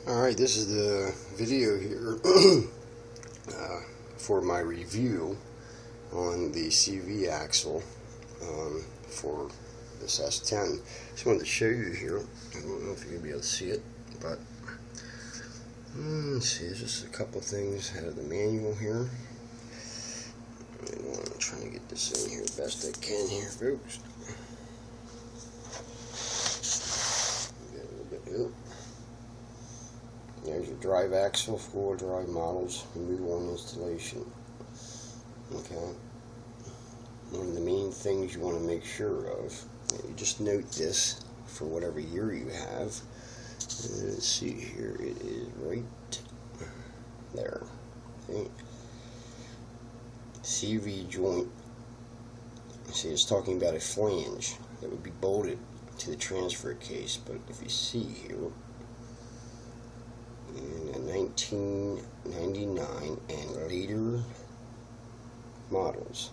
Alright, this is the video here for my review on the CV axle for this S10. Just wanted to show you here. I don't know if you're going to be able to see it, but let's see, there's just a couple things out of the manual here. I'm trying to get this in here the best I can here, folks. Get a little bit here. There's your drive axle, four-wheel drive models, new one installation. Okay. One of the main things you want to make sure of, you just note this for whatever year you have. Let's see here, it is right there. Okay. CV joint. See, it's talking about a flange that would be bolted to the transfer case, but if you see here, in 1999 and later models,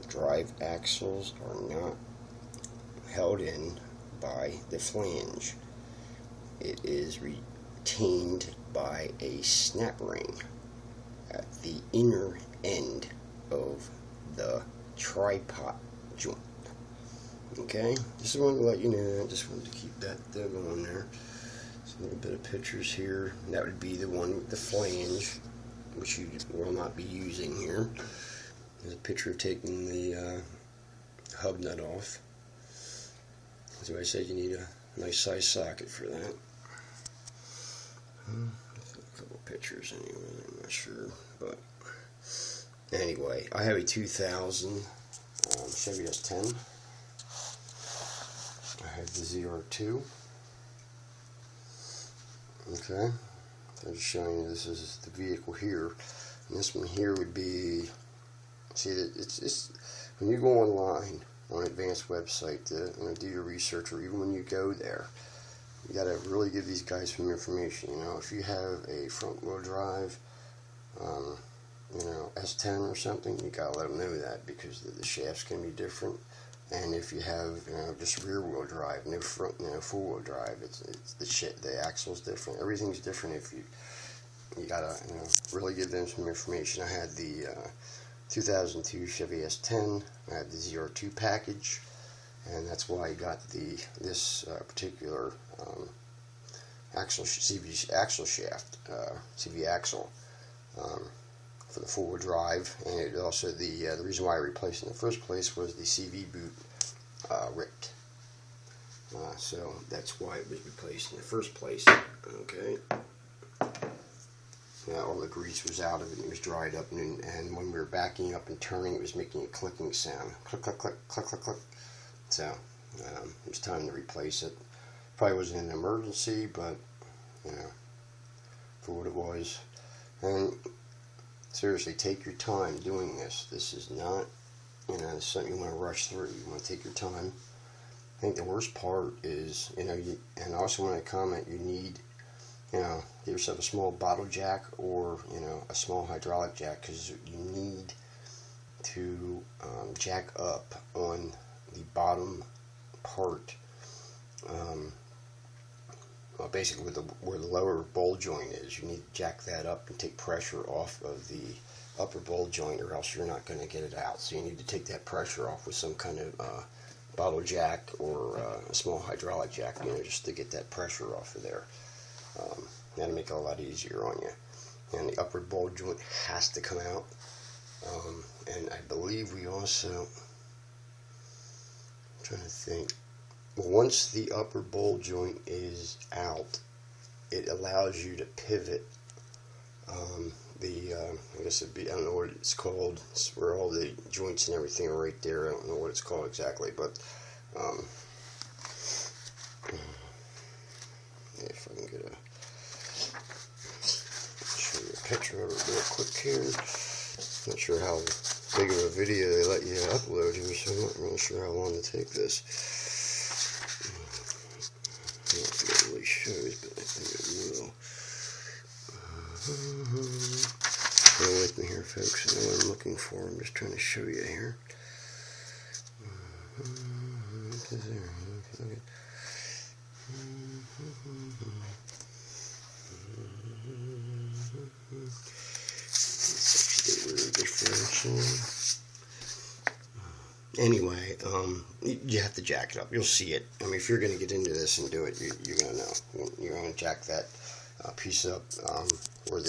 drive axles are not held in by the flange. It is retained by a snap ring at the inner end of the tripod joint. Okay, just wanted to let you know that. Just wanted to keep that going there. A little bit of pictures here. That would be the one with the flange, which you will not be using here. There's a picture of taking the hub nut off. So I said you need a nice size socket for that. A couple pictures anyway, I'm not sure. But anyway, I have a 2000 Chevy S10. I have the ZR2. Okay, I'm just showing you this is the vehicle here, and this one here would be, see, it's when you go online on an advanced website to do your research, or even when you go there, you got to really give these guys some information. You know, if you have a front wheel drive, S10 or something, you got to let them know that, because the shafts can be different. And if you have, just rear wheel drive, no front, full wheel drive, it's the axle's different. Everything's different. If you gotta, really give them some information. I had the 2002 Chevy S10. I had the ZR2 package, and that's why I got this particular CV axle shaft, CV axle. For the four-wheel drive, and it also the reason why I replaced it in the first place was the CV boot ripped, so that's why it was replaced in the first place. Okay, now all the grease was out of it, and it was dried up, and when we were backing up and turning, it was making a clicking sound, click, click, click, click, click, click. So it was time to replace it. Probably wasn't an emergency, but for what it was. And seriously, take your time doing this. This is not, something you want to rush through. You want to take your time. I think the worst part is, and also want to comment, you need, get yourself a small bottle jack or, a small hydraulic jack, because you need to jack up on the bottom part, well, basically where the lower bowl joint is. You need to jack that up and take pressure off of the upper bowl joint, or else you're not going to get it out. So you need to take that pressure off with some kind of bottle jack or a small hydraulic jack, just to get that pressure off of there. That'll make it a lot easier on you. And the upper bowl joint has to come out. And I believe we also, I'm trying to think, once the upper bowl joint is out, it allows you to pivot I guess it'd be, I don't know what it's called. It's where all the joints and everything are right there. I don't know what it's called exactly, but if I can show you a picture of it real quick here. Not sure how big of a video they let you upload here, so I'm not really sure how long to take this. I don't know if it really shows, but I think it will. Bear with me here, folks. I know what I'm looking for. I'm just trying to show you here. Anyway, you have to jack it up. You'll see it. I mean, if you're going to get into this and do it, you're going to know. You're going to jack that piece up where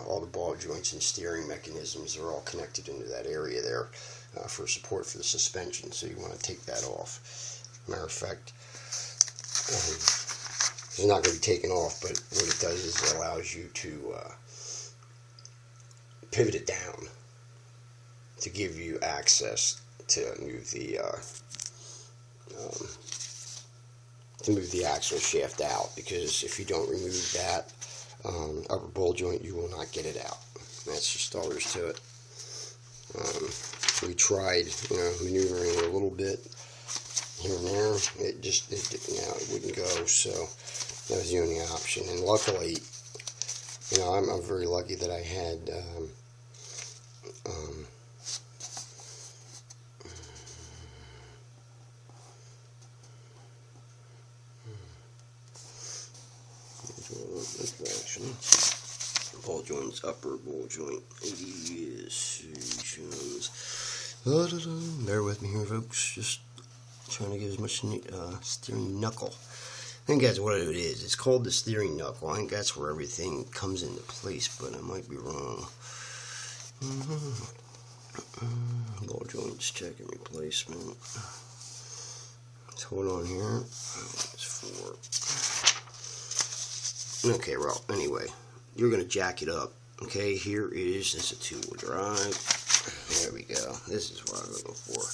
all the ball joints and steering mechanisms are all connected into that area there for support for the suspension. So you want to take that off. Matter of fact, it's not going to be taken off, but what it does is it allows you to pivot it down to give you access to move the axle shaft out, because if you don't remove that upper ball joint, you will not get it out. That's just all there is to it. We tried, maneuvering it a little bit here and there. It wouldn't go. So that was the only option. And luckily, I'm very lucky that I had. Ball joints, upper ball joint. Yes. Bear with me here, folks. Just trying to get as much steering knuckle. I think that's what it is. It's called the steering knuckle. I think that's where everything comes into place, but I might be wrong. Ball joints, check and replacement. Let's hold on here. It's 4. Okay, well, anyway, you're going to jack it up. Okay, here is, this is a 2-wheel drive. There we go. This is what I'm looking for.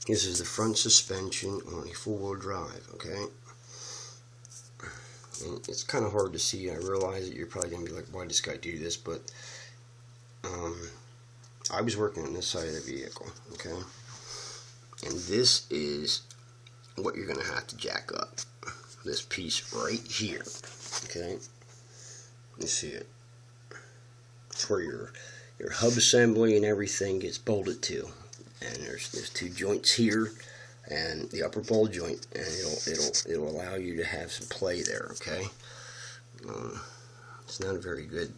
This is the front suspension on a 4-wheel drive, okay? And it's kind of hard to see. I realize that you're probably going to be like, why did this guy do this? But I was working on this side of the vehicle, okay? And this is what you're going to have to jack up. This piece right here, okay? You see it. It's where your hub assembly and everything gets bolted to. And there's 2 joints here and the upper ball joint, and it'll allow you to have some play there, okay? It's not a very good.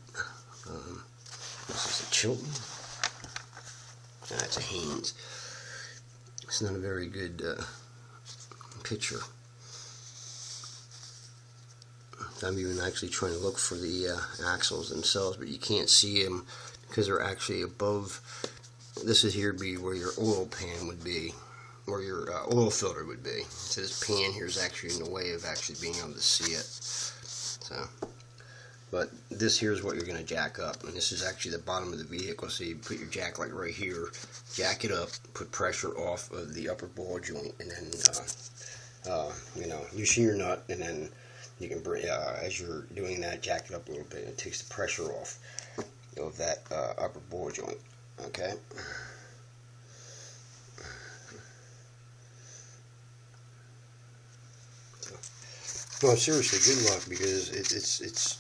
This is a Chilton. That's a Haynes. It's not a very good picture. I'm even actually trying to look for the axles themselves, but you can't see them because they're actually above. This is here be where your oil pan would be, or your oil filter would be. So this pan here is actually in the way of actually being able to see it. So, but this here is what you're going to jack up, and this is actually the bottom of the vehicle. So you put your jack like right here, jack it up, put pressure off of the upper ball joint, and then loosen your nut, and then you can bring, as you're doing that, jack it up a little bit, and it takes the pressure off of that upper ball joint. Okay. Well, seriously, good luck, because it's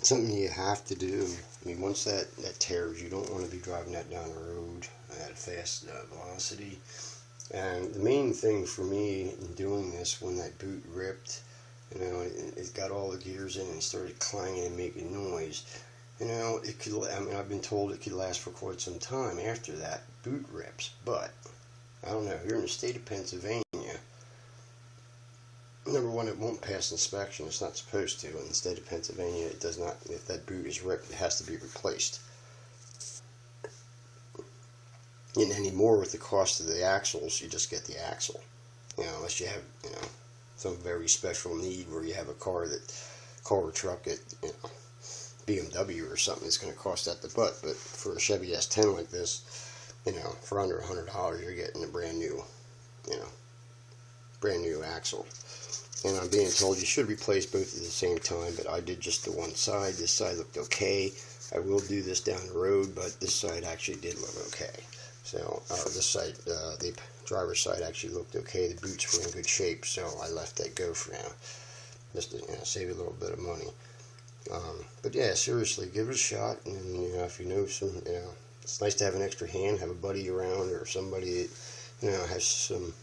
something you have to do. I mean, once that tears, you don't want to be driving that down the road at a fast velocity. And the main thing for me in doing this, when that boot ripped, it got all the gears in and started clanging and making noise. It could. I've been told it could last for quite some time after that boot rips. But I don't know. Here in the state of Pennsylvania, number one, it won't pass inspection. It's not supposed to. In the state of Pennsylvania, it does not. If that boot is ripped, it has to be replaced. And anymore, with the cost of the axles, you just get the axle. Unless you have, some very special need where you have a car or truck at, BMW or something, it's going to cost that the butt. But for a Chevy S10 like this, for under $100, you're getting a brand new axle. And I'm being told you should replace both at the same time, but I did just the one side. This side looked okay. I will do this down the road, but this side actually did look okay. So this side, the driver's side actually looked okay. The boots were in good shape, so I let that go for now, just to save a little bit of money. But yeah, seriously, give it a shot. And if you know some, it's nice to have an extra hand, have a buddy around or somebody that has some,